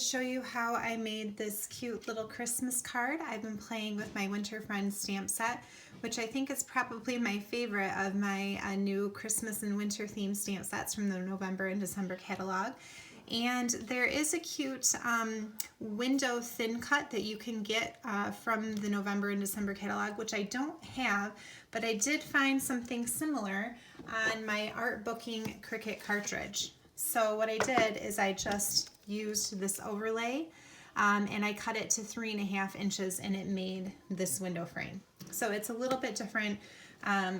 show you how I made this cute little Christmas card. I've been playing with my Winter Friends stamp set, which I think is probably my favorite of my new Christmas and winter themed stamp sets from the November and December catalog. And there is a cute window thin cut that you can get from the November and December catalog, which I don't have, but I did find something similar on my Art Booking Cricut cartridge. So what I did is I just used this overlay and I cut it to 3.5 inches and it made this window frame. So it's a little bit different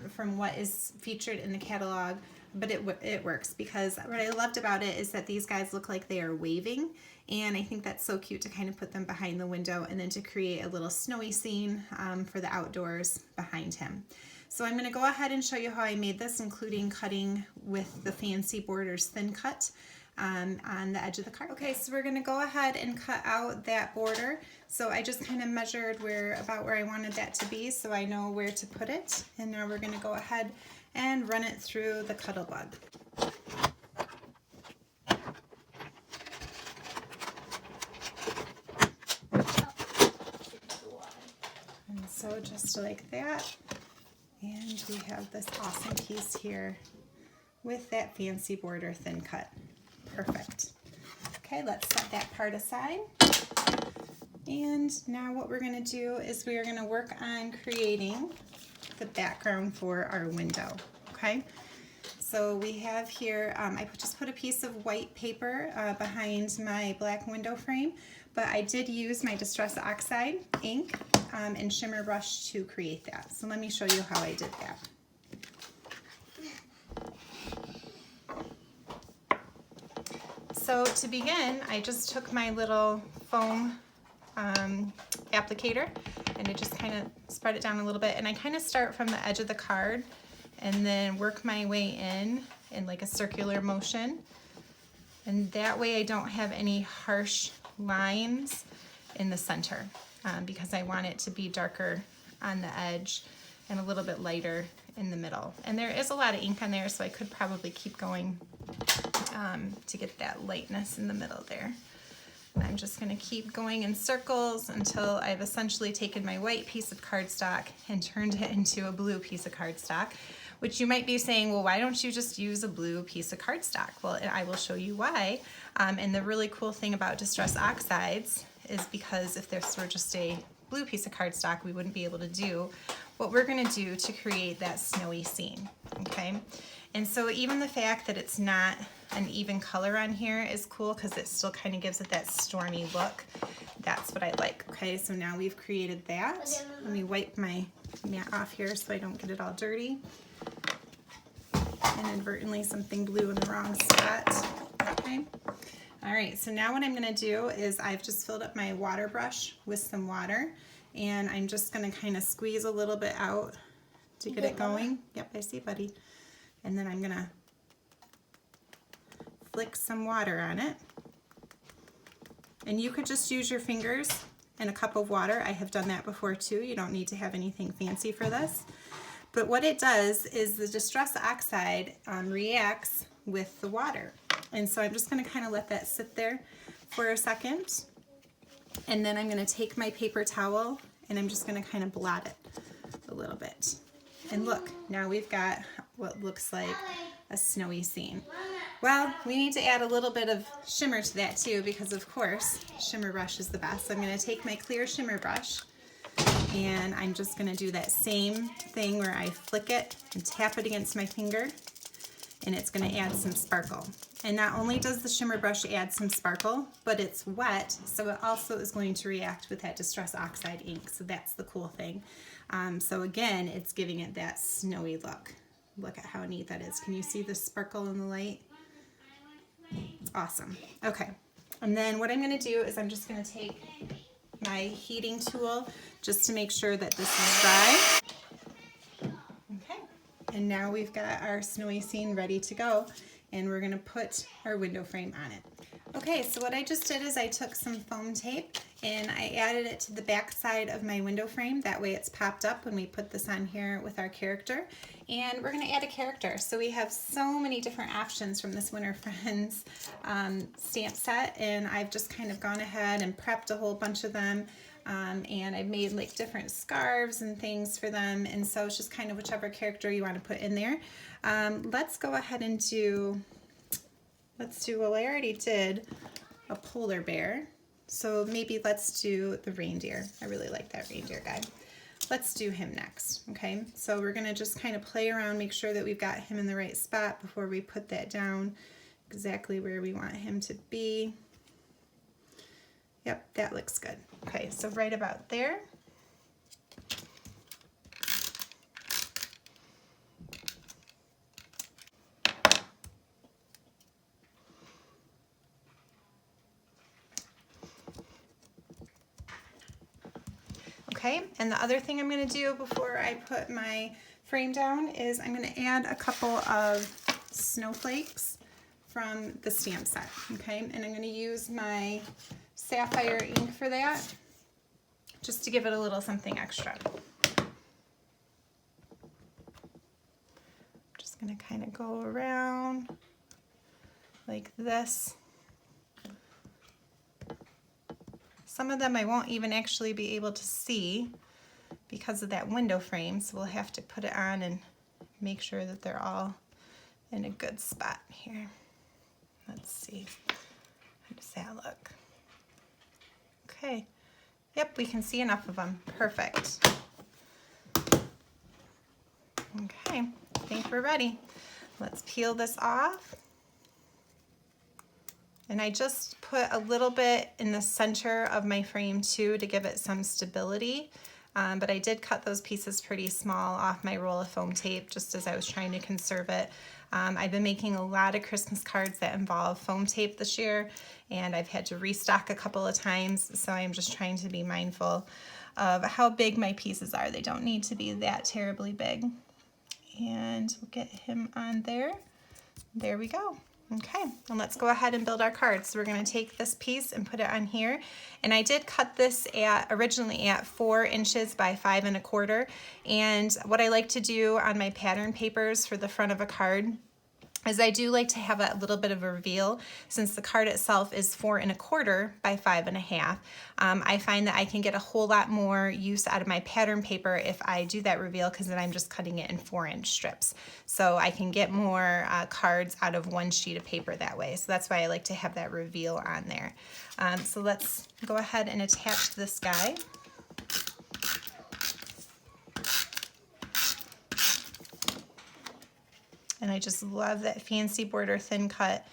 from what is featured in the catalog, but it works because what I loved about it is that these guys look like they are waving, and I think that's so cute to kind of put them behind the window and then to create a little snowy scene for the outdoors behind him. So I'm going to go ahead and show you how I made this, including cutting with the Fancy Borders thin cut on the edge of the card. Okay, so we're going to go ahead and cut out that border. So I just kind of measured about where I wanted that to be, so I know where to put it. And now we're going to go ahead and run it through the Cuttle Bug. And so just like that. And we have this awesome piece here with that Fancy Border thin cut. Perfect. Okay, let's set that part aside. And now what we're going to do is we are going to work on creating the background for our window. Okay, so we have here, I just put a piece of white paper behind my black window frame, but I did use my Distress Oxide ink and Shimmer brush to create that. So let me show you how I did that. So to begin, I just took my little foam applicator and I just kind of spread it down a little bit, and I kind of start from the edge of the card and then work my way in like a circular motion, and that way I don't have any harsh lines in the center because I want it to be darker on the edge and a little bit lighter in the middle. And there is a lot of ink on there, so I could probably keep going to get that lightness in the middle there. And I'm just going to keep going in circles until I've essentially taken my white piece of cardstock and turned it into a blue piece of cardstock, which you might be saying, well, why don't you just use a blue piece of cardstock? Well, I will show you why. And the really cool thing about Distress Oxides is because if this were just a blue piece of cardstock, we wouldn't be able to do what we're going to do to create that snowy scene, okay? And so even the fact that it's not an even color on here is cool because it still kind of gives it that stormy look. That's what I like. Okay, so now we've created that. Let me wipe my mat off here so I don't get it all dirty. Inadvertently something blue in the wrong spot. Okay. All right, so now what I'm going to do is I've just filled up my water brush with some water, and I'm just going to kind of squeeze a little bit out to get it going. Yep, I see, buddy. And then I'm going to flick some water on it. And you could just use your fingers and a cup of water. I have done that before too. You don't need to have anything fancy for this. But what it does is the Distress Oxide reacts with the water. And so I'm just going to kind of let that sit there for a second. And then I'm going to take my paper towel and I'm just going to kind of blot it a little bit. And look, now we've got what looks like a snowy scene. Well, we need to add a little bit of shimmer to that too, because of course, shimmer brush is the best. So I'm going to take my clear shimmer brush and I'm just going to do that same thing where I flick it and tap it against my finger, and it's going to add some sparkle. And not only does the shimmer brush add some sparkle, but it's wet, so it also is going to react with that Distress Oxide ink. So that's the cool thing. So again, it's giving it that snowy look. Look at how neat that is. Can you see the sparkle in the light? It's awesome. Okay, and then what I'm going to do is I'm just going to take my heating tool just to make sure that this is dry. Okay, and now we've got our snowy scene ready to go, and we're going to put our window frame on it. Okay, so what I just did is I took some foam tape and I added it to the back side of my window frame. That way it's popped up when we put this on here with our character. And we're going to add a character. So we have so many different options from this Winter Friends stamp set, and I've just kind of gone ahead and prepped a whole bunch of them. And I've made like different scarves and things for them, and so it's just kind of whichever character you want to put in there. Let's go ahead and do, well, I already did a polar bear, so maybe let's do the reindeer. I really like that reindeer guy. Let's do him next, okay? So we're gonna just kind of play around, make sure that we've got him in the right spot before we put that down exactly where we want him to be. Yep, that looks good. Okay, so right about there. Okay, and the other thing I'm going to do before I put my frame down is I'm going to add a couple of snowflakes from the stamp set, okay? And I'm going to use my sapphire ink for that, just to give it a little something extra. Just going to kind of go around like this. Some of them I won't even actually be able to see because of that window frame, so we'll have to put it on and make sure that they're all in a good spot here. Let's see, how does that look? Okay, yep, we can see enough of them. Perfect. Okay, I think we're ready. Let's peel this off. And I just put a little bit in the center of my frame too to give it some stability. But I did cut those pieces pretty small off my roll of foam tape just as I was trying to conserve it. I've been making a lot of Christmas cards that involve foam tape this year, and I've had to restock a couple of times, so I'm just trying to be mindful of how big my pieces are. They don't need to be that terribly big. And we'll get him on there. There we go. Okay, and let's go ahead and build our card. So we're going to take this piece and put it on here. And I did cut this originally at 4 inches by 5 1/4. And what I like to do on my pattern papers for the front of a card is I do like to have a little bit of a reveal. Since the card itself is 4 1/4 by 5 1/2, I find that I can get a whole lot more use out of my pattern paper if I do that reveal, because then I'm just cutting it in 4-inch strips. So I can get more cards out of one sheet of paper that way. So that's why I like to have that reveal on there. So let's go ahead and attach this guy. And I just love that fancy border thin cut.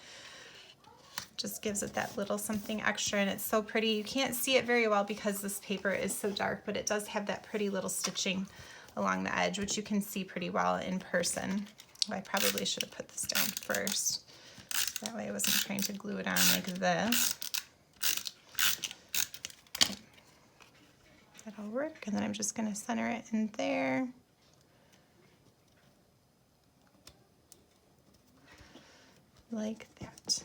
Just gives it that little something extra, and it's so pretty. You can't see it very well because this paper is so dark, but it does have that pretty little stitching along the edge, which you can see pretty well in person. I probably should have put this down first. That way I wasn't trying to glue it on like this. Okay. That'll work, and then I'm just gonna center it in there. Like that.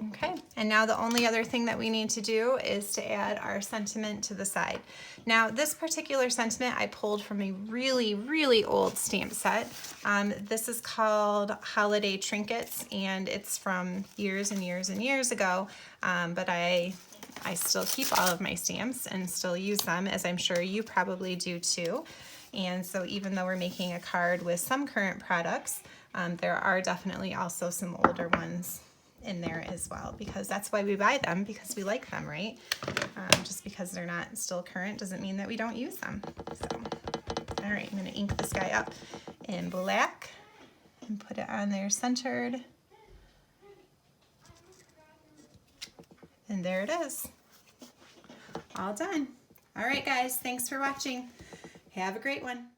Okay, and now the only other thing that we need to do is to add our sentiment to the side. Now this particular sentiment I pulled from a really, really old stamp set. This is called Holiday Trinkets, and it's from years and years and years ago, but I still keep all of my stamps and still use them, as I'm sure you probably do too. And so even though we're making a card with some current products, there are definitely also some older ones in there as well, because that's why we buy them, because we like them, right? Just because they're not still current doesn't mean that we don't use them. So, all right, I'm gonna ink this guy up in black and put it on there centered. And there it is. All done. All right, guys, thanks for watching. Have a great one.